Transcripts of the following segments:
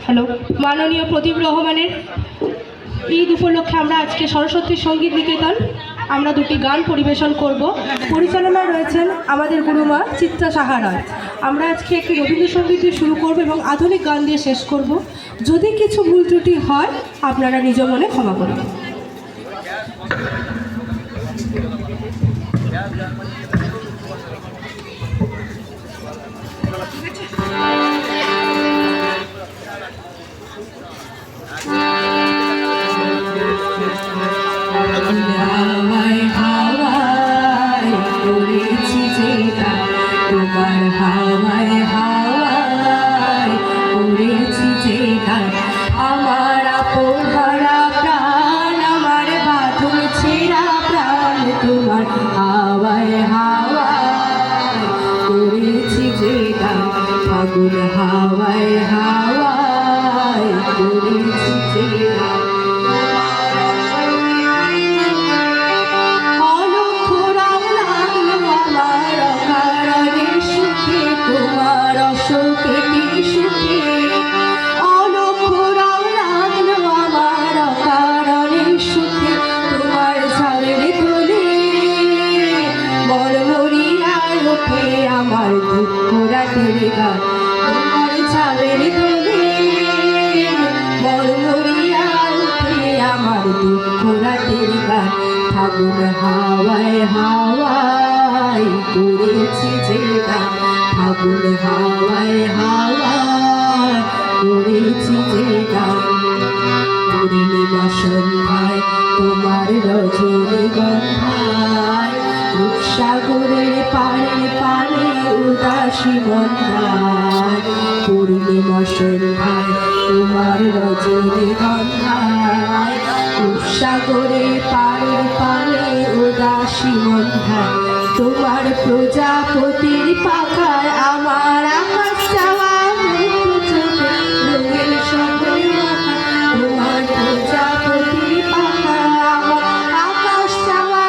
Hello, মাননীয় প্রদীপ রহমানের ঈদ উপলক্ষে আমরা আজকে সরস্বতী সঙ্গীত নিকেতন আমরা দুটি গান পরিবেশন করব। পরিচালনায় রয়েছেন আমাদের গুরুমা চিত্রা সাহা রায়। আমরা আজকে একটি রবীন্দ্রসঙ্গীত দিয়ে শুরু করব এবং আধুনিক গান দিয়ে শেষ করব। যদি কিছু ভুল ত্রুটি হয় আপনারা নিজ মনে ক্ষমা করবেন। হাওয়ায় হাওয়ায় উড়েছি যে গান, তোমার হাওয়ায় হাওয়ায় উড়েছি যে গান, আমার আপন হারা প্রাণ, আমার বাঁধন ছেঁড়া প্রাণ, তোমার হাওয়ায় হাওয়ায় উড়েছি যে গান, ফাগুন হাওয়ায় হাওয়ায় উড়েছি যে গান। আমার দুঃখ রাতের গান, তোমার ছাদের দোলে মরমরিয়া উঠে আমার দুঃখ রাতের গান, ফাগুন হাওয়ায় হাওয়ায় করেছি যে গান, ফাগুন হাওয়ায় হাওয়ায় করেছি যে গান। পূর্ণিমা সন্ধ্যায় তোমার রজনীগন্ধায়, রূপসাগরের পারে পারে উদাসী বন্ধায়, পূর্ণিমা সন্ধ্যায় তোমার রজনীগন্ধায়, রূপসাগরের পারে পারে উদাসী বন্ধায়, তোমার প্রজাপতির পাখায় আমার আকাশ চাওয়া রঙের সঙ্গে তোমার প্রজাপতির পাখায় আমার আকাশ চাওয়া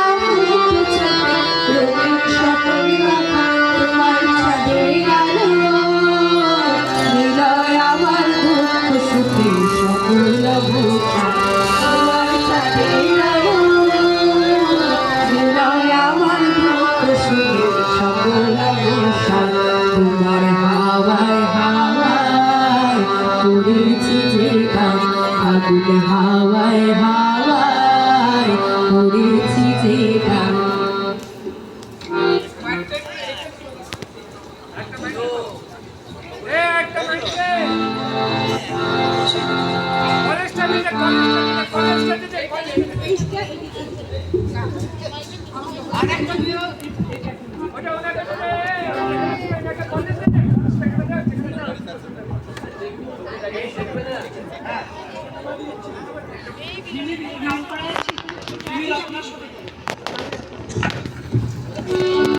রঙের সঙ্গে তোমার ছাদের আলো হৃদয় আমার দুঃখ সুখে সকল ভূষা, তোমার ছাদের আলো হৃদয় আমার দুঃখ সুখে সকল ভূষা, তোমার হাওয়ায় হাওয়ায় করেছি যে গান, ফাগুন হাওয়ায় হাওয়ায় করেছি যে গান। এই